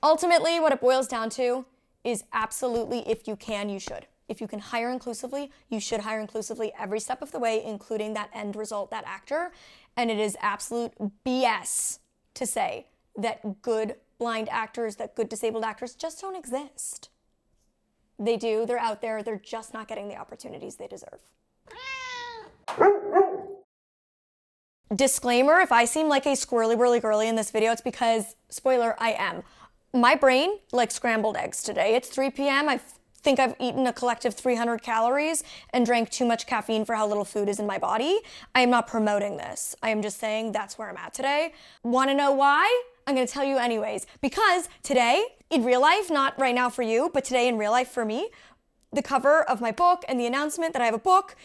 Ultimately, what it boils down to is absolutely, if you can, you should. If you can hire inclusively, you should hire inclusively every step of the way, including that end result, that actor. And it is absolute BS to say that good blind actors, that good disabled actors just don't exist. They do, they're out there, they're just not getting the opportunities they deserve. Disclaimer, if I seem like a squirrely whirly girly in this video, it's because, spoiler, I am. My brain like scrambled eggs today. It's 3 p.m. I think I've eaten a collective 300 calories and drank too much caffeine for how little food is in my body. I am not promoting this. I am just saying that's where I'm at today. Want to know why? I'm going to tell you anyways. Because today, in real life, not right now for you, but today in real life for me, the cover of my book and the announcement that I have a book,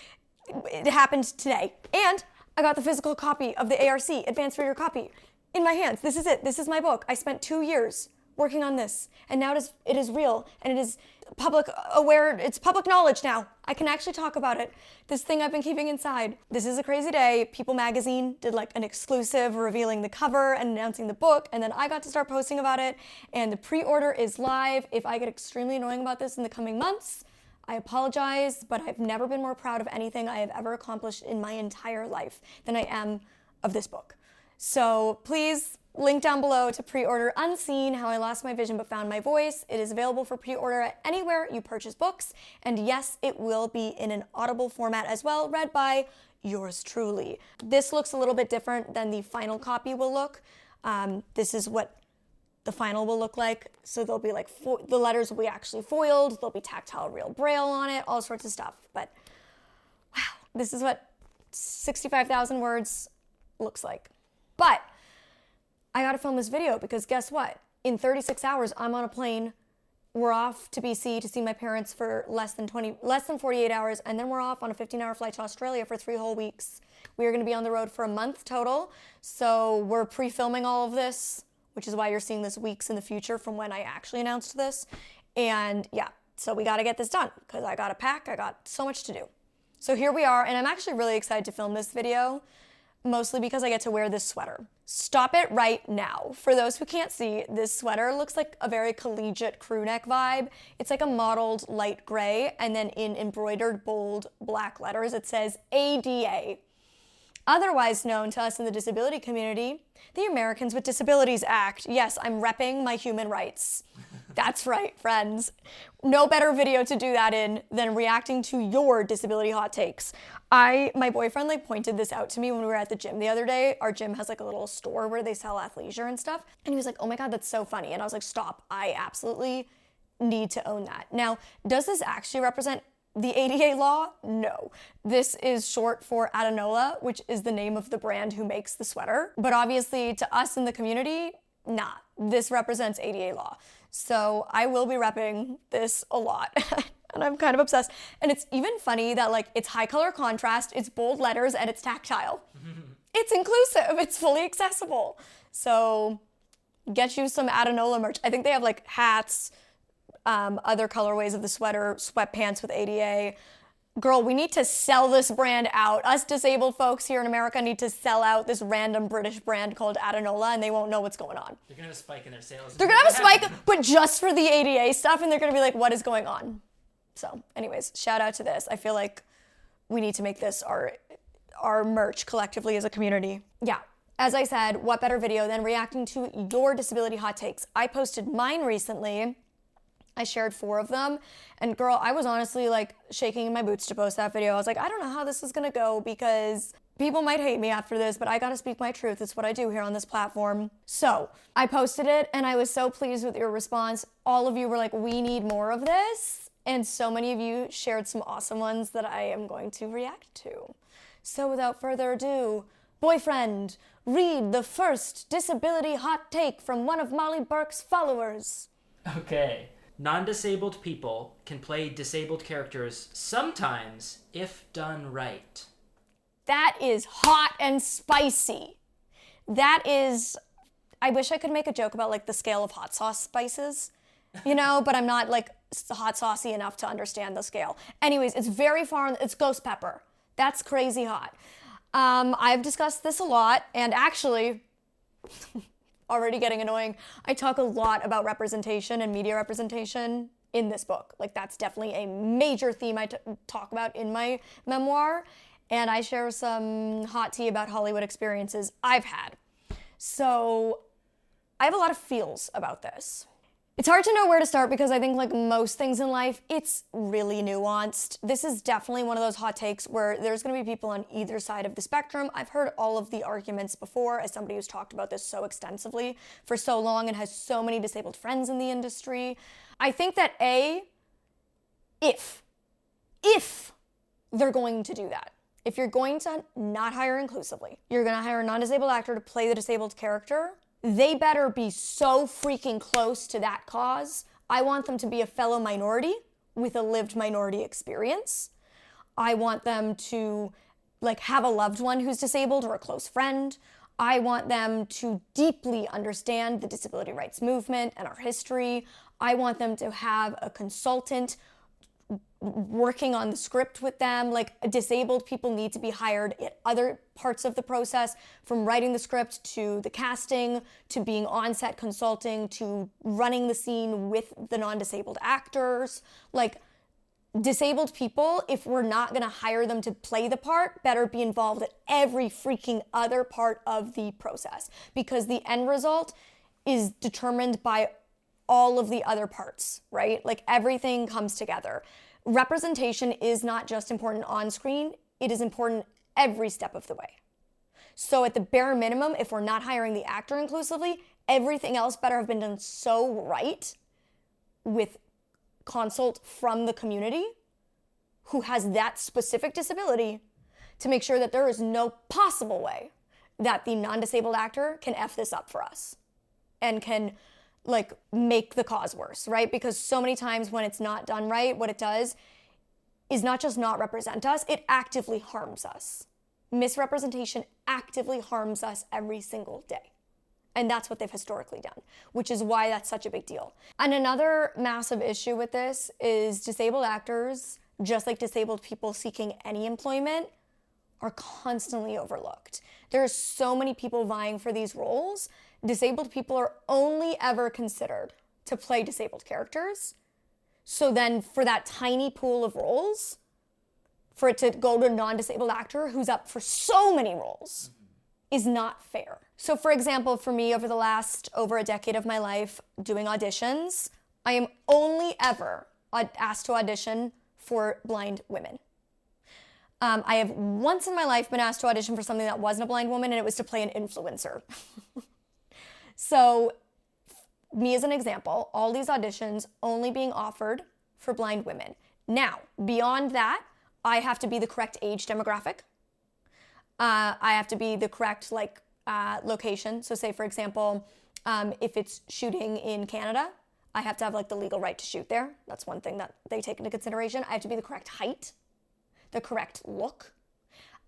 it happened today. And I got the physical copy of the ARC, Advanced Reader Copy, in my hands. This is it. This is my book. I spent 2 years working on this, and now it is real, and it is public aware. It's public knowledge now. I can actually talk about it. This thing I've been keeping inside. This is a crazy day. People magazine did like an exclusive revealing the cover and announcing the book, and then I got to start posting about it, and the pre-order is live. If I get extremely annoying about this in the coming months, I apologize, but I've never been more proud of anything I have ever accomplished in my entire life than I am of this book. So please, link down below to pre-order Unseen, How I Lost My Vision But Found My Voice. It is available for pre-order at anywhere you purchase books. And yes, it will be in an Audible format as well, read by yours truly. This looks a little bit different than the final copy will look. This is what the final will look like. So there'll be like, the letters will be actually foiled. There'll be tactile real braille on it, all sorts of stuff. But wow, this is what 65,000 words looks like. But I gotta film this video because guess what? In 36 hours, I'm on a plane. We're off to BC to see my parents for less than 48 hours, and then we're off on a 15-hour flight to Australia for 3 whole weeks. We are gonna be on the road for a month total, so we're pre-filming all of this, which is why you're seeing this weeks in the future from when I actually announced this. And yeah, so we gotta get this done because I gotta pack, I got so much to do. So here we are, and I'm actually really excited to film this video, mostly because I get to wear this sweater. Stop it right now. For those who can't see, this sweater looks like a very collegiate crew neck vibe. It's like a mottled light gray, and then in embroidered bold black letters, it says ADA. Otherwise known to us in the disability community, the Americans with Disabilities Act. Yes, I'm repping my human rights. That's right, friends. No better video to do that in than reacting to your disability hot takes. My boyfriend like pointed this out to me when we were at the gym the other day. Our gym has like a little store where they sell athleisure and stuff. And he was like, oh my God, that's so funny. And I was like, stop, I absolutely need to own that. Now, does this actually represent the ADA law? No. This is short for Adanola, which is the name of the brand who makes the sweater. But obviously to us in the community, nah, this represents ADA law. So I will be repping this a lot. And I'm kind of obsessed. And it's even funny that like it's high color contrast, it's bold letters, and it's tactile. It's inclusive, it's fully accessible. So get you some Adanola merch. I think they have like hats, other colorways of the sweater, sweatpants with ADA. Girl, we need to sell this brand out. Us disabled folks here in America need to sell out this random British brand called Adanola, and they won't know what's going on. They're gonna have a spike in their sales. They're gonna have a spike, but just for the ADA stuff, and they're gonna be like, what is going on? So anyways, shout out to this. I feel like we need to make this our merch collectively as a community. Yeah, as I said, what better video than reacting to your disability hot takes? I posted mine recently. I shared 4 of them, and girl, I was honestly like shaking in my boots to post that video. I was like, I don't know how this is gonna go because people might hate me after this, but I gotta speak my truth. It's what I do here on this platform. So I posted it, and I was so pleased with your response. All of you were like, we need more of this, and so many of you shared some awesome ones that I am going to react to. So without further ado, boyfriend, read the first disability hot take from one of Molly Burke's followers. Okay. Non-disabled people can play disabled characters sometimes if done right. That is hot and spicy. That is, I wish I could make a joke about like the scale of hot sauce spices, you know, but I'm not like hot saucy enough to understand the scale. Anyways, it's very far, it's ghost pepper. That's crazy hot. I've discussed this a lot, and actually, already getting annoying. I talk a lot about representation and media representation in this book. Like, that's definitely a major theme I talk about in my memoir. And I share some hot tea about Hollywood experiences I've had. So I have a lot of feels about this. It's hard to know where to start because I think, like most things in life, it's really nuanced. This is definitely one of those hot takes where there's going to be people on either side of the spectrum. I've heard all of the arguments before as somebody who's talked about this so extensively for so long and has so many disabled friends in the industry. I think that if they're going to do that, if you're going to not hire inclusively, you're going to hire a non-disabled actor to play the disabled character, they better be so freaking close to that cause. I want them to be a fellow minority with a lived minority experience. I want them to have a loved one who's disabled or a close friend. I want them to deeply understand the disability rights movement and our history. I want them to have a consultant working on the script with them. Like, disabled people need to be hired at other parts of the process, from writing the script to the casting to being on-set consulting to running the scene with the non-disabled actors. Like, disabled people, if we're not going to hire them to play the part, better be involved at every freaking other part of the process, because the end result is determined by all of the other parts, right? Like, everything comes together. Representation is not just important on screen, it is important every step of the way. So at the bare minimum, if we're not hiring the actor inclusively, everything else better have been done so right with consult from the community who has that specific disability to make sure that there is no possible way that the non-disabled actor can F this up for us and can make the cause worse, right? Because so many times when it's not done right, what it does is not just not represent us, it actively harms us. Misrepresentation actively harms us every single day. And that's what they've historically done, which is why that's such a big deal. And another massive issue with this is disabled actors, just like disabled people seeking any employment, are constantly overlooked. There are so many people vying for these roles. Disabled people are only ever considered to play disabled characters. So then for that tiny pool of roles, for it to go to a non-disabled actor who's up for so many roles is not fair. So for example, for me, over the last over a decade of my life doing auditions, I am only ever asked to audition for blind women. I have once in my life been asked to audition for something that wasn't a blind woman, and it was to play an influencer. So, me as an example, all these auditions only being offered for blind women. Now, beyond that, I have to be the correct age demographic. I have to be the correct location. So say, for example, if it's shooting in Canada, I have to have the legal right to shoot there. That's one thing that they take into consideration. I have to be the correct height, the correct look.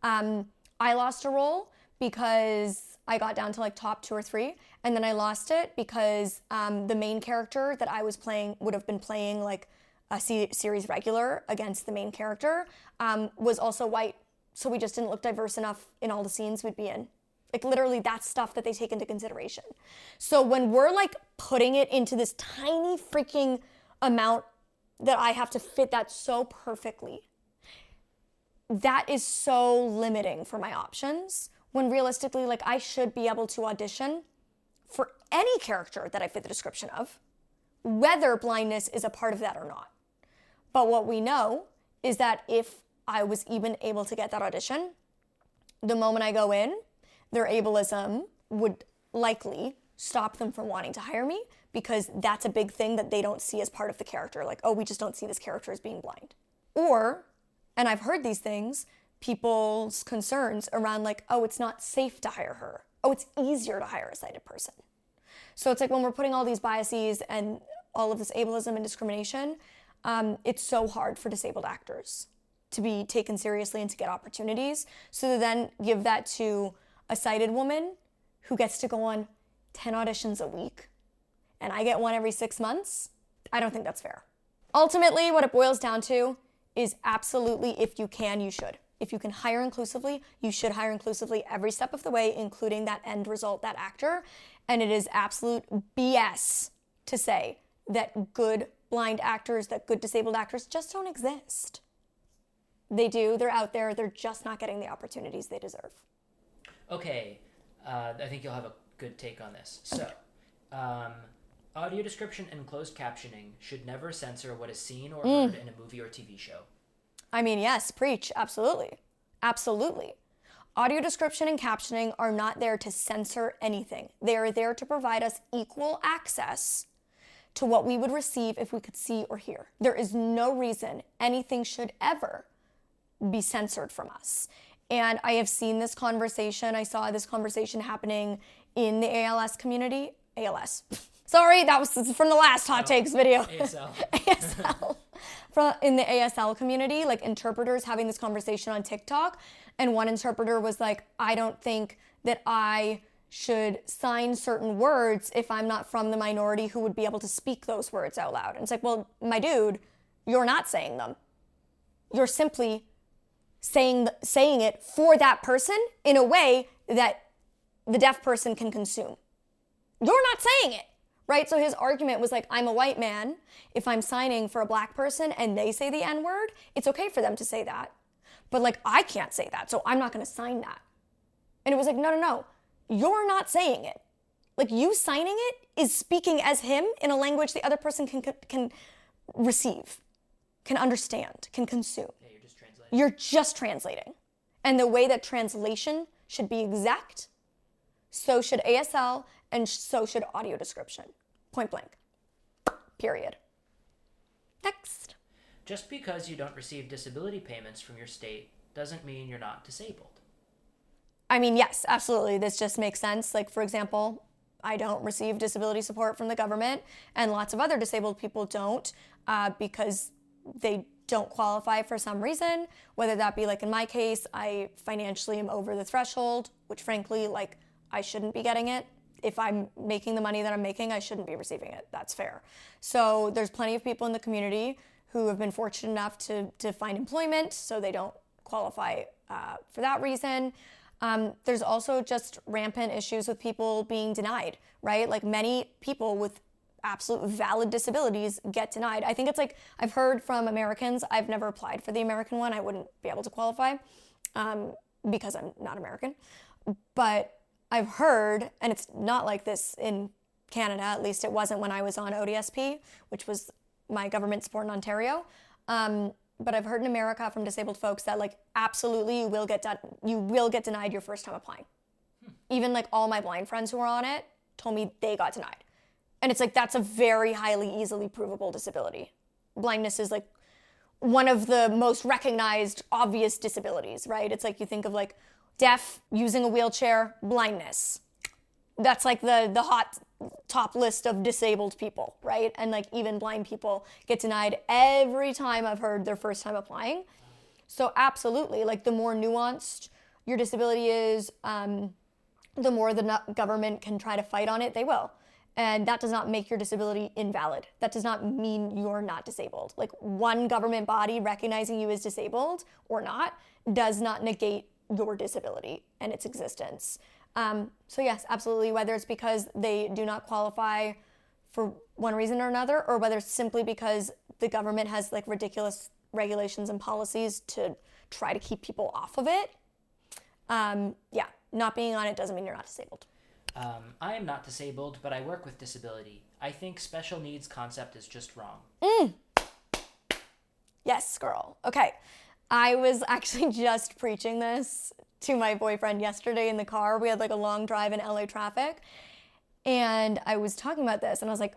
I lost a role because I got down to top 2 or 3, and then I lost it because the main character that I was playing would have been playing a series regular against the main character was also white, so we just didn't look diverse enough in all the scenes we'd be in. Literally, that's stuff that they take into consideration. So when we're putting it into this tiny freaking amount that I have to fit that so perfectly, that is so limiting for my options, when realistically, I should be able to audition for any character that I fit the description of, whether blindness is a part of that or not. But what we know is that if I was even able to get that audition, the moment I go in, their ableism would likely stop them from wanting to hire me, because that's a big thing that they don't see as part of the character. Oh, we just don't see this character as being blind. Or, and I've heard these things, people's concerns around oh, it's not safe to hire her. Oh, it's easier to hire a sighted person. So it's when we're putting all these biases and all of this ableism and discrimination, it's so hard for disabled actors to be taken seriously and to get opportunities. So to then give that to a sighted woman who gets to go on 10 auditions a week, and I get one every 6 months, I don't think that's fair. Ultimately, what it boils down to is absolutely, if you can, you should. If you can hire inclusively, you should hire inclusively every step of the way, including that end result, that actor. And it is absolute BS to say that good blind actors, that good disabled actors just don't exist. They do, they're out there, they're just not getting the opportunities they deserve. Okay, I think you'll have a good take on this. So, audio description and closed captioning should never censor what is seen or heard in a movie or TV show. I mean, yes, preach, absolutely. Absolutely. Audio description and captioning are not there to censor anything. They are there to provide us equal access to what we would receive if we could see or hear. There is no reason anything should ever be censored from us. And I have seen this conversation. I saw this conversation happening in the ALS community. ALS. Sorry, that was from the last Hot Takes video. ASL. ASL. In the ASL community, like interpreters having this conversation on TikTok. And one interpreter was like, I don't think that I should sign certain words if I'm not from the minority who would be able to speak those words out loud. And it's like, well, my dude, you're not saying them. You're simply saying it for that person in a way that the deaf person can consume. You're not saying it, right? So his argument was like, I'm a white man. If I'm signing for a black person and they say the N-word, it's okay for them to say that. But like, I can't say that, so I'm not gonna sign that. And it was like, no. You're not saying it. Like, you signing it is speaking as him in a language the other person can receive, can understand, can consume. Yeah, you're just translating. You're just translating. And the way that translation should be exact, so should ASL, and so should audio description. Point blank. Period. Next. Just because you don't receive disability payments from your state doesn't mean you're not disabled. I mean, yes, absolutely. This just makes sense. Like, for example, I don't receive disability support from the government, and lots of other disabled people don't because they don't qualify for some reason, whether that be like in my case, I financially am over the threshold, which frankly, like, I shouldn't be getting it. If I'm making the money that I'm making, I shouldn't be receiving it. That's fair. So there's plenty of people in the community who have been fortunate enough to find employment, so they don't qualify for that reason. There's also just rampant issues with people being denied, right? Like, many people with absolute valid disabilities get denied. I think it's like, I've heard from Americans, I've never applied for the American one, I wouldn't be able to qualify because I'm not American. But I've heard, and it's not like this in Canada, at least it wasn't when I was on ODSP, which was my government support in Ontario. But I've heard in America from disabled folks that, like, absolutely you will get denied your first time applying. Even like all my blind friends who were on it told me they got denied. And it's like, that's a very highly easily provable disability. Blindness is like one of the most recognized obvious disabilities, right? It's like, you think of like deaf, using a wheelchair, blindness. That's like the hot top list of disabled people, right? And like, even blind people get denied every time I've heard their first time applying. So absolutely, like, the more nuanced your disability is, the more the government can try to fight on it, they will. And that does not make your disability invalid. That does not mean you're not disabled. Like, one government body recognizing you as disabled or not does not negate your disability and its existence. So yes, absolutely, whether it's because they do not qualify for one reason or another, or whether it's simply because the government has like ridiculous regulations and policies to try to keep people off of it. Yeah, not being on it doesn't mean you're not disabled. I am not disabled, but I work with disability. I think special needs concept is just wrong. Yes, girl. Okay. I was actually just preaching this to my boyfriend yesterday in the car. We had like a long drive in LA traffic, and I was talking about this, and I was like,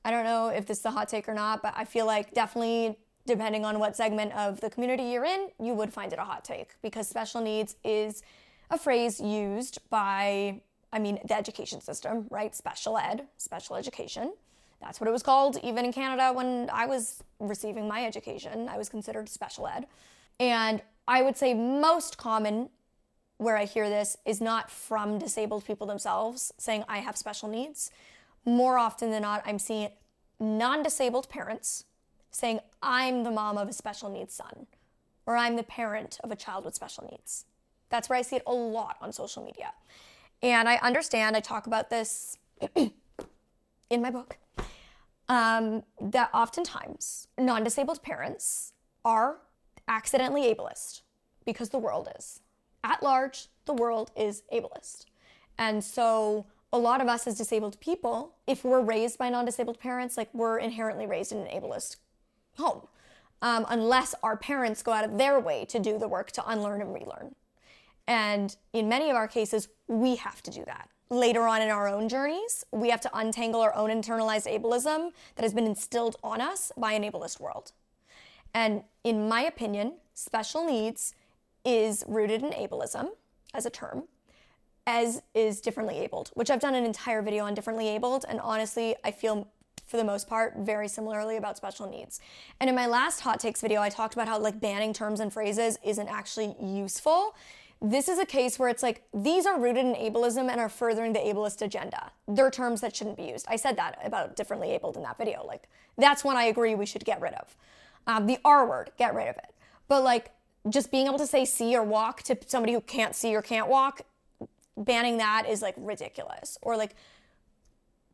I don't know if this is a hot take or not, but I feel like definitely, depending on what segment of the community you're in, you would find it a hot take, because special needs is a phrase used by, the education system, right? Special ed, special education. That's what it was called even in Canada when I was receiving my education. I was considered special ed. And I would say most common where I hear this is not from disabled people themselves saying, I have special needs. More often than not, I'm seeing non-disabled parents saying, I'm the mom of a special needs son, or I'm the parent of a child with special needs. That's where I see it a lot on social media. And I understand, I talk about this in my book, that oftentimes non-disabled parents are accidentally ableist because the world is. At large, the world is ableist. And so a lot of us as disabled people, if we're raised by non-disabled parents, like we're inherently raised in an ableist home, unless our parents go out of their way to do the work to unlearn and relearn. And in many of our cases, we have to do that. Later on in our own journeys, we have to untangle our own internalized ableism that has been instilled on us by an ableist world. And in my opinion, special needs is rooted in ableism as a term, as is differently abled, which I've done an entire video on differently abled, and honestly, I feel for the most part very similarly about special needs. And in my last hot takes video, I talked about how like banning terms and phrases isn't actually useful. This is a case where it's like, these are rooted in ableism and are furthering the ableist agenda. They're terms that shouldn't be used. I said that about differently abled in that video. Like, that's one I agree we should get rid of. The R word, get rid of it. But like, just being able to say see or walk to somebody who can't see or can't walk, banning that is like ridiculous. Or like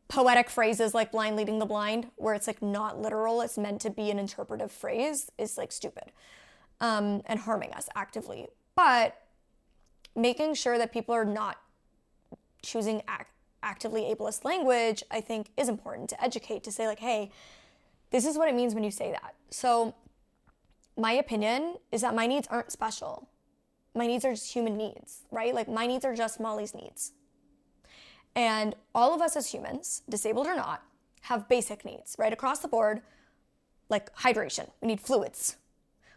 poetic phrases like blind leading the blind, where it's like not literal, it's meant to be an interpretive phrase, is like stupid and harming us actively. But making sure that people are not choosing actively ableist language, I think is important to educate, to say like, hey, this is what it means when you say that. So my opinion is that my needs aren't special. My needs are just human needs, right? Like my needs are just Molly's needs. And all of us as humans, disabled or not, have basic needs, right? Across the board, like hydration. We need fluids.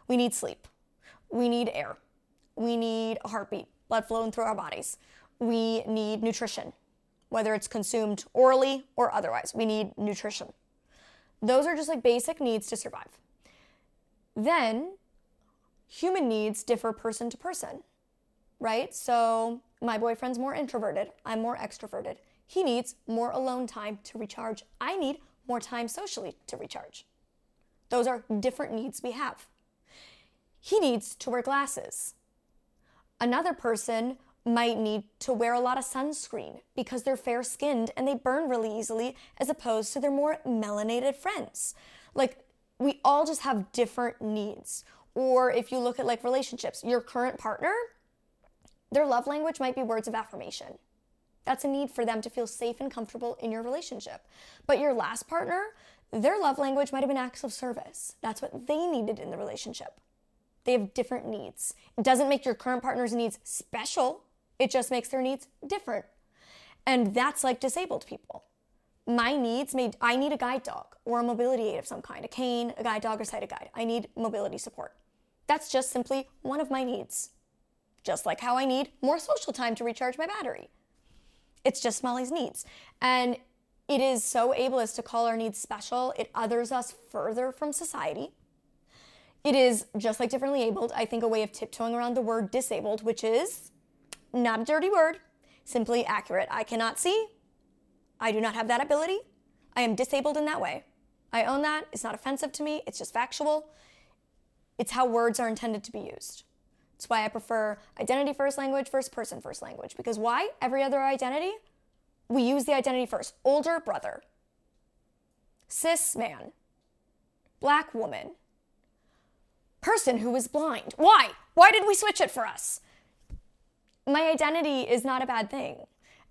We need sleep. We need air. We need a heartbeat, blood flowing through our bodies. We need nutrition, whether it's consumed orally or otherwise. We need nutrition. Those are just like basic needs to survive. Then human needs differ person to person, right? So my boyfriend's more introverted. I'm more extroverted. He needs more alone time to recharge. I need more time socially to recharge. Those are different needs we have. He needs to wear glasses. Another person might need to wear a lot of sunscreen because they're fair-skinned and they burn really easily, as opposed to their more melanated friends. Like, we all just have different needs. Or if you look at like relationships, your current partner, their love language might be words of affirmation. That's a need for them to feel safe and comfortable in your relationship. But your last partner, their love language might have been acts of service. That's what they needed in the relationship. They have different needs. It doesn't make your current partner's needs special. It just makes their needs different. And that's like disabled people. My needs, I need a guide dog or a mobility aid of some kind, a cane, a guide dog, or sighted guide. I need mobility support. That's just simply one of my needs. Just like how I need more social time to recharge my battery. It's just Molly's needs. And it is so ableist to call our needs special. It others us further from society. It is, just like differently abled, I think a way of tiptoeing around the word disabled, which is not a dirty word, simply accurate. I cannot see. I do not have that ability. I am disabled in that way. I own that. It's not offensive to me. It's just factual. It's how words are intended to be used. It's why I prefer identity first language versus person first language. Because why? Every other identity, we use the identity first. Older brother, cis man, black woman, person who is blind. Why? Why did we switch it for us? My identity is not a bad thing.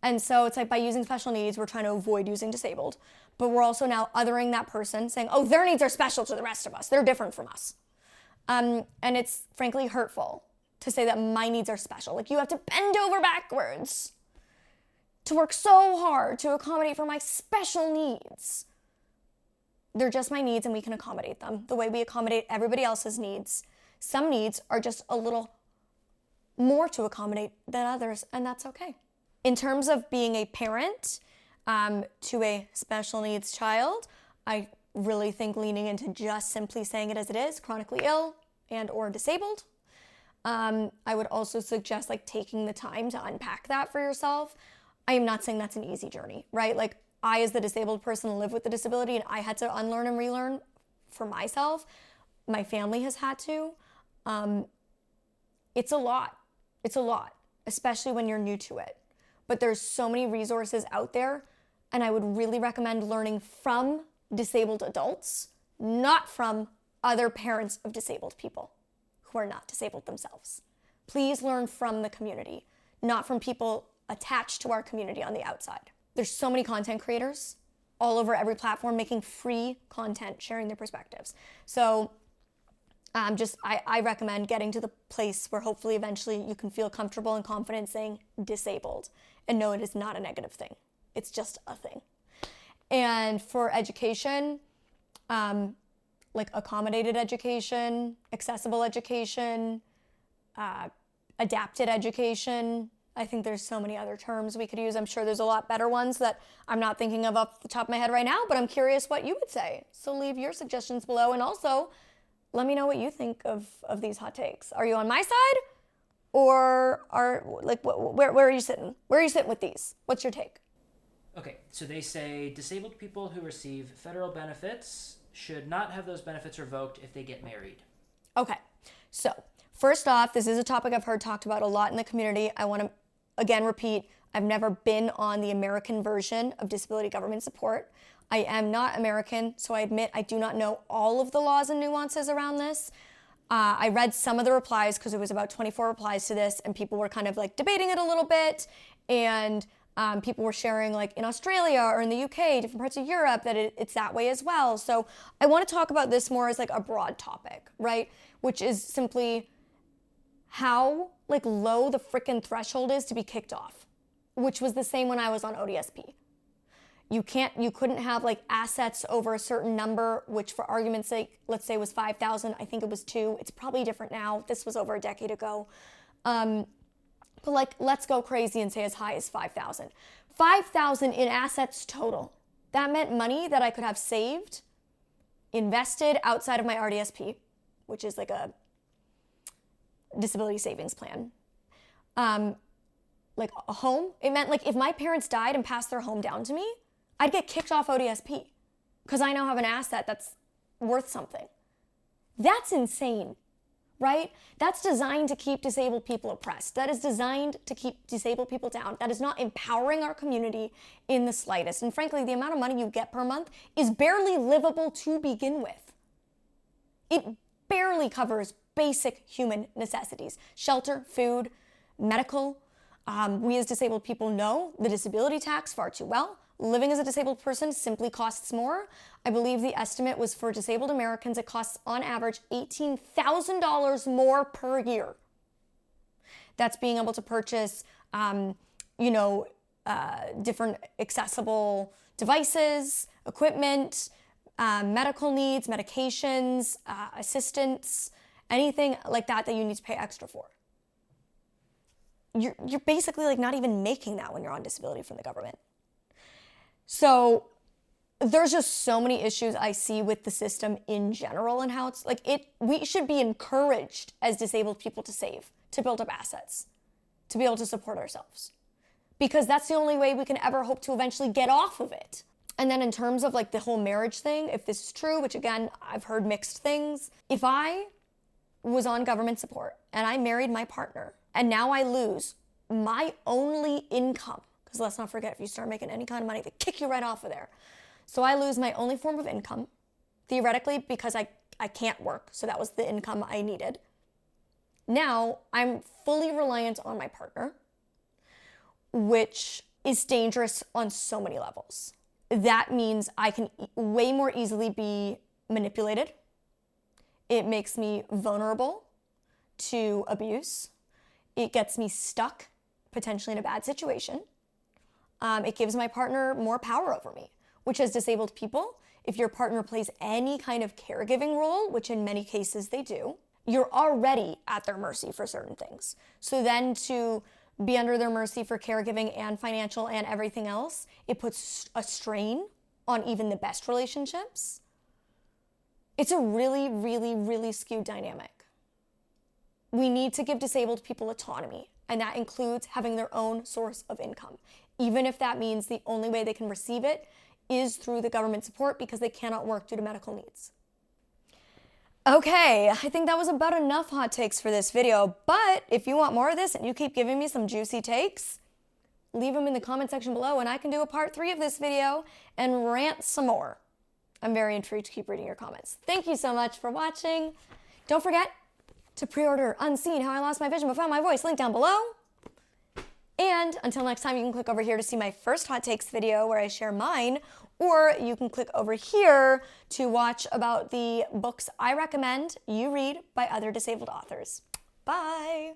And so it's like by using special needs, we're trying to avoid using disabled, but we're also now othering that person, saying, oh, their needs are special to the rest of us. They're different from us. And it's frankly hurtful to say that my needs are special. Like, you have to bend over backwards to work so hard to accommodate for my special needs. They're just my needs, and we can accommodate them the way we accommodate everybody else's needs. Some needs are just a little more to accommodate than others, and that's okay. In terms of being a parent to a special needs child, I really think leaning into just simply saying it as it is, chronically ill and or disabled. I would also suggest like taking the time to unpack that for yourself. I am not saying that's an easy journey, right? Like, I, as the disabled person, live with the disability, and I had to unlearn and relearn for myself. My family has had to. It's a lot. It's a lot, especially when you're new to it. but there's so many resources out there, and I would really recommend learning from disabled adults, not from other parents of disabled people who are not disabled themselves. Please learn from the community, not from people attached to our community on the outside. There's so many content creators all over every platform making free content, sharing their perspectives. So I recommend getting to the place where hopefully eventually you can feel comfortable and confident saying disabled and know it is not a negative thing. It's just a thing. And for education, like accommodated education, accessible education, adapted education. I think there's so many other terms we could use. I'm sure there's a lot better ones that I'm not thinking of off the top of my head right now, but I'm curious what you would say. So leave your suggestions below, and also let me know what you think of these hot takes. Are you on my side, or where are you sitting? Where are you sitting with these? What's your take? Okay, so they say disabled people who receive federal benefits should not have those benefits revoked if they get married. Okay, so first off, this is a topic I've heard talked about a lot in the community. I want to again repeat, I've never been on the American version of disability government support. I am not American, so I admit I do not know all of the laws and nuances around this. I read some of the replies because it was about 24 replies to this, and people were kind of like debating it a little bit, and people were sharing like in Australia or in the UK, different parts of Europe, that it's that way as well. So I want to talk about this more as like a broad topic, right? Which is simply how like low the frickin' threshold is to be kicked off, which was the same when I was on ODSP. You couldn't have like assets over a certain number, which for argument's sake, let's say was 5,000. I think it was 2. It's probably different now. This was over a decade ago. But like, let's go crazy and say as high as 5,000. 5,000 in assets total. That meant money that I could have saved, invested outside of my RDSP, which is like a disability savings plan. Like a home. It meant like if my parents died and passed their home down to me, I'd get kicked off ODSP because I now have an asset that's worth something. That's insane. Right? That's designed to keep disabled people oppressed. That is designed to keep disabled people down. That is not empowering our community in the slightest. And frankly, the amount of money you get per month is barely livable to begin with. It barely covers basic human necessities: shelter, food, medical. We as disabled people know the disability tax far too well. Living as a disabled person simply costs more. I believe the estimate was for disabled Americans, it costs on average $18,000 more per year. That's being able to purchase, different accessible devices, equipment, medical needs, medications, assistance, anything like that you need to pay extra for. You're basically like not even making that when you're on disability from the government. So there's just so many issues I see with the system in general and how it's like we should be encouraged as disabled people to save, to build up assets, to be able to support ourselves. Because that's the only way we can ever hope to eventually get off of it. And then in terms of like the whole marriage thing, if this is true, which again, I've heard mixed things. If I was on government support and I married my partner and now I lose my only income, because let's not forget, if you start making any kind of money, they kick you right off of there. So I lose my only form of income, theoretically, because I can't work. So that was the income I needed. Now I'm fully reliant on my partner, which is dangerous on so many levels. That means I can way more easily be manipulated. It makes me vulnerable to abuse. It gets me stuck, potentially in a bad situation. It gives my partner more power over me, which as disabled people, if your partner plays any kind of caregiving role, which in many cases they do, you're already at their mercy for certain things. So then to be under their mercy for caregiving and financial and everything else, it puts a strain on even the best relationships. It's a really, really, really skewed dynamic. We need to give disabled people autonomy, and that includes having their own source of income, even if that means the only way they can receive it is through the government support because they cannot work due to medical needs. Okay, I think that was about enough hot takes for this video, but if you want more of this and you keep giving me some juicy takes, leave them in the comment section below and I can do a part 3 of this video and rant some more. I'm very intrigued to keep reading your comments. Thank you so much for watching. Don't forget to pre-order Unseen, How I Lost My Vision But Found My Voice, link down below. And until next time, you can click over here to see my first hot takes video where I share mine, or you can click over here to watch about the books I recommend you read by other disabled authors. Bye.